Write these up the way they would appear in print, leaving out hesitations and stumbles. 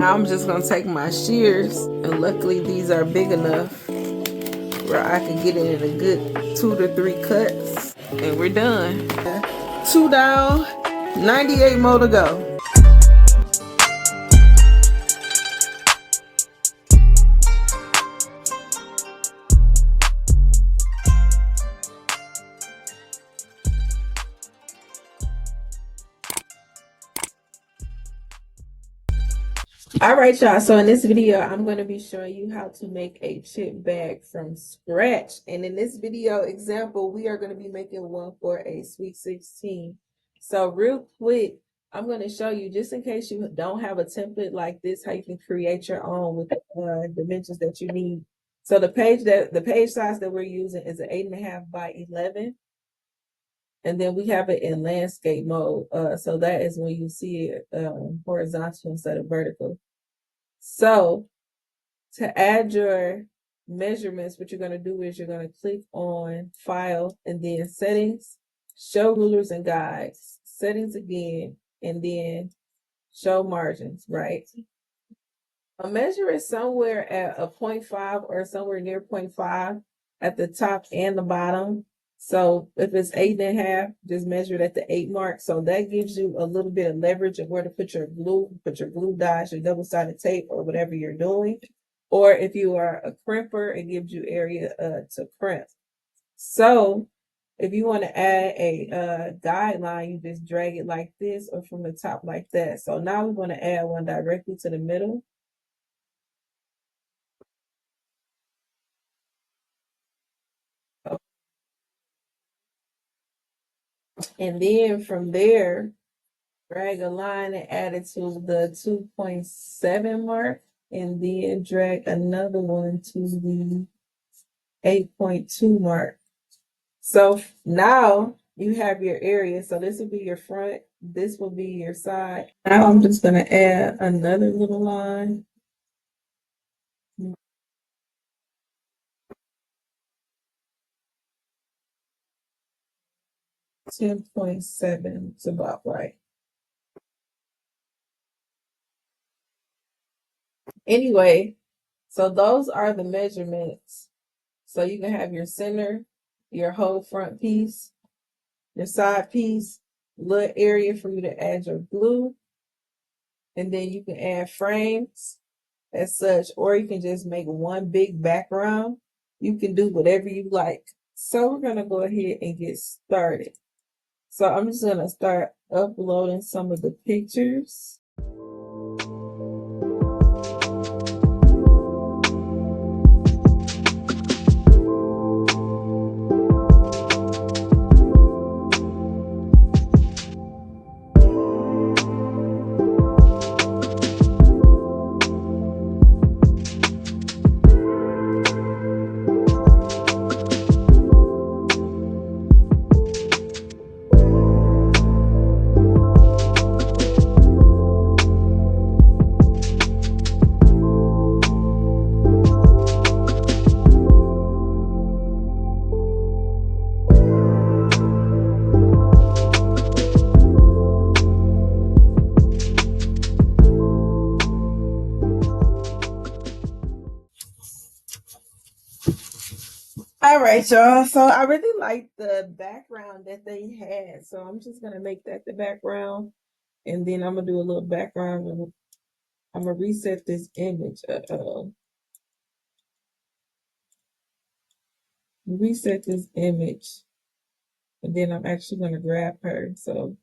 Now I'm just gonna take my shears, and luckily these are big enough where I can get it in a good 2 to 3 cuts, and we're done. 2 down, 98 more to go. All right, y'all, so in this video I'm going to be showing you how to make a chip bag from scratch. And in this video example, we are going to be making one for a Sweet 16. So real quick, I'm going to show you, just in case you don't have a template like this, how you can create your own with the dimensions that you need. So the page size that we're using is an 8.5 by 11. And then we have it in landscape mode. So that is when you see it horizontal instead of vertical. So to add your measurements, what you're going to do is you're going to click on File and then Settings, Show Rulers and Guides, Settings again, and then Show Margins, right? Measure it somewhere at a 0.5 or somewhere near 0.5 at the top and the bottom. So if it's 8.5, just measure it at the 8 mark. So that gives you a little bit of leverage of where to put your glue dots, your double-sided tape, or whatever you're doing. Or if you are a crimper, it gives you area to crimp. So if you want to add a guideline, you just drag it like this or from the top like that. So now we want to add one directly to the middle. And then from there, drag a line and add it to the 2.7 mark, and then drag another one to the 8.2 mark. So now you have your area. So this will be your front, this will be your side. Now I'm just going to add another little line. $10.7 is about right. Anyway, so those are the measurements. So you can have your center, your whole front piece, your side piece, little area for you to add your glue, and then you can add frames as such, or you can just make one big background. You can do whatever you like. So we're gonna go ahead and get started. So I'm just gonna start uploading some of the pictures. All right, y'all. So I really like the background that they had. So I'm just going to make that the background. And then I'm going to do a little background. And I'm going to reset this image. Reset this image. And then I'm actually going to grab her. So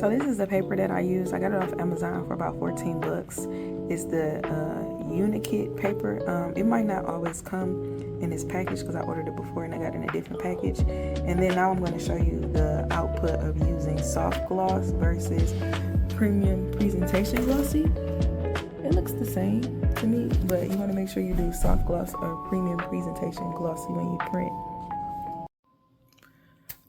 So this is the paper that I use. I got it off Amazon for about 14 bucks. It's the Unikit paper. It might not always come in this package because I ordered it before and I got it in a different package. And then now I'm going to show you the output of using soft gloss versus premium presentation glossy. It looks the same to me, but you want to make sure you do soft gloss or premium presentation glossy when you print.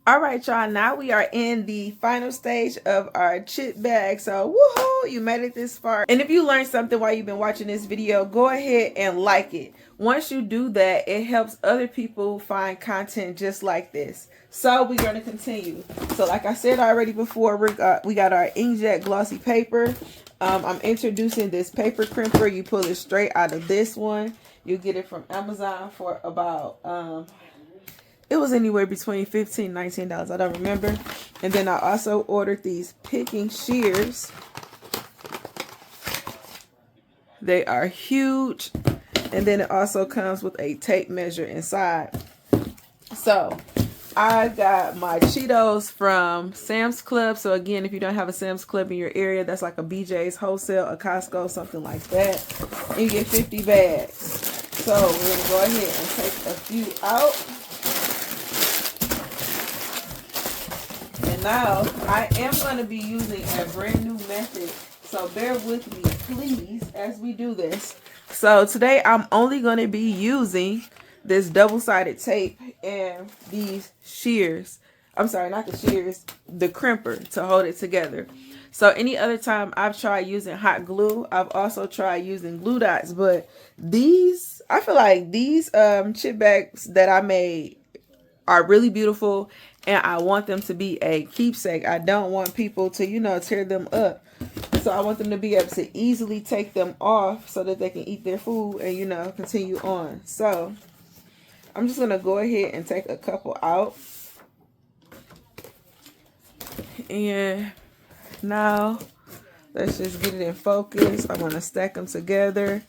All right, y'all, now we are in the final stage of our chip bag. So woohoo, you made it this far. And if you learned something while you've been watching this video, go ahead and like it. Once you do that, it helps other people find content just like this. So we're going to continue. So like I said already before, we got our inkjet glossy paper. I'm introducing this paper crimper. You pull it straight out of this one. You get it from Amazon for about it was anywhere between $15 and $19. I don't remember. And then I also ordered these picking shears. They are huge. And then it also comes with a tape measure inside. So I got my Cheetos from Sam's Club. So again, if you don't have a Sam's Club in your area, that's like a BJ's Wholesale, a Costco, something like that. And you get 50 bags. So we're going to go ahead and take a few out. Now, I am going to be using a brand new method, so bear with me, please, as we do this. So today, I'm only going to be using this double-sided tape and these shears. I'm sorry, not the shears, the crimper to hold it together. So any other time I've tried using hot glue, I've also tried using glue dots, but these, I feel like these chip bags that I made are really beautiful, and I want them to be a keepsake. I don't want people to, you know, tear them up. So I want them to be able to easily take them off so that they can eat their food and, you know, continue on. So I'm just going to go ahead and take a couple out. And now let's just get it in focus. I'm going to stack them together.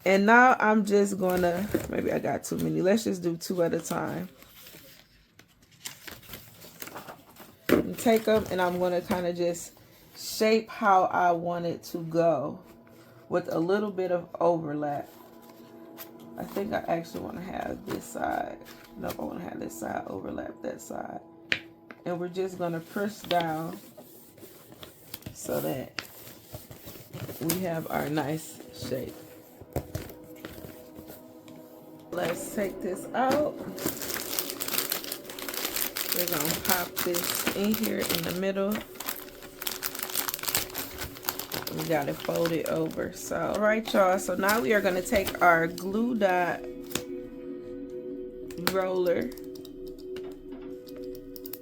And now I'm just going to, maybe I got too many. Let's just do 2 at a time. And take them, and I'm going to kind of just shape how I want it to go with a little bit of overlap. I think I actually want to have this side. Nope, I want to have this side overlap that side. And we're just going to press down so that we have our nice shape. Let's take this out. We're going to pop this in here in the middle. We got it folded over. So, all right, y'all. So now we are going to take our glue dot roller.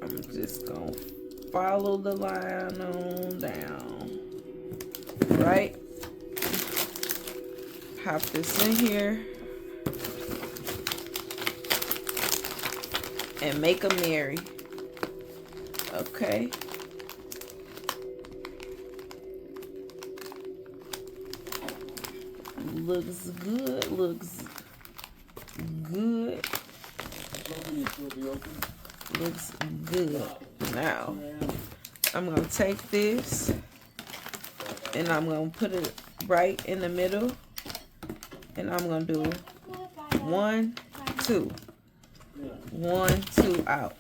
I'm just going to follow the line on down. Right? Pop this in here. And make a merry. Okay. Looks good. Looks good. Looks good. Now, I'm going to take this and I'm going to put it right in the middle. And I'm going to do 1, 2. 1, 2 out.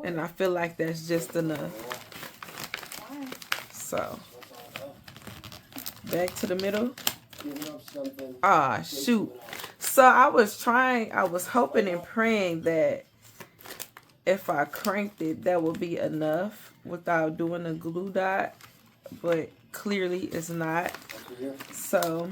And I feel like that's just enough. So, back to the middle. Ah, shoot. So I was hoping and praying that if I cranked it, that would be enough without doing a glue dot. But clearly it's not. So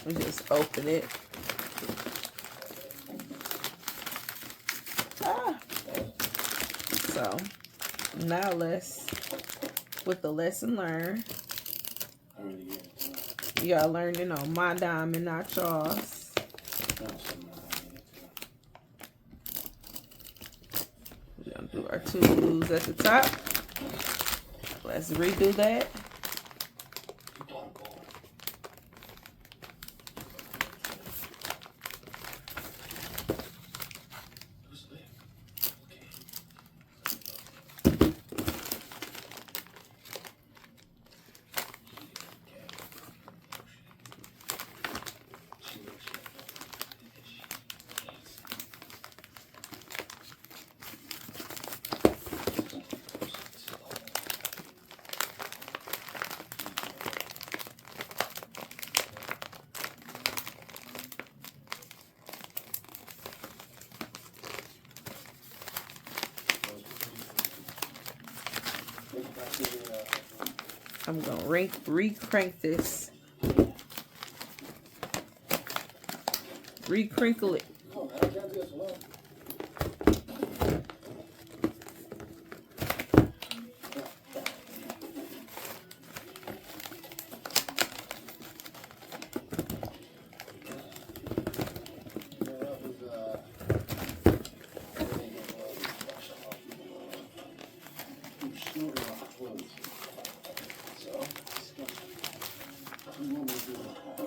we just open it. So now let's, with the lesson learned, y'all learning on my dime and not y'all's. our two glues at the top. Let's redo that. I'm gonna re-crank this, re-crinkle it.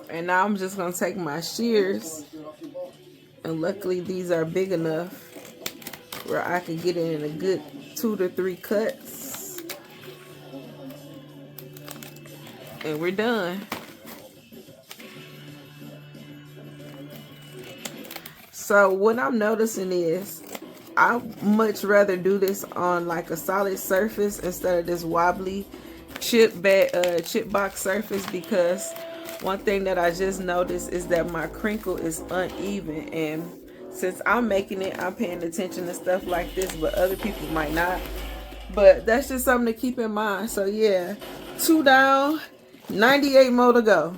And now I'm just gonna take my shears, and luckily these are big enough where I can get it in a good 2 to 3 cuts, and we're done. So what I'm noticing is I much rather do this on like a solid surface instead of this wobbly chip box surface, because one thing that I just noticed is that my crinkle is uneven, and since I'm making it, I'm paying attention to stuff like this, but other people might not. But that's just something to keep in mind. So yeah, 2 down, 98 more to go.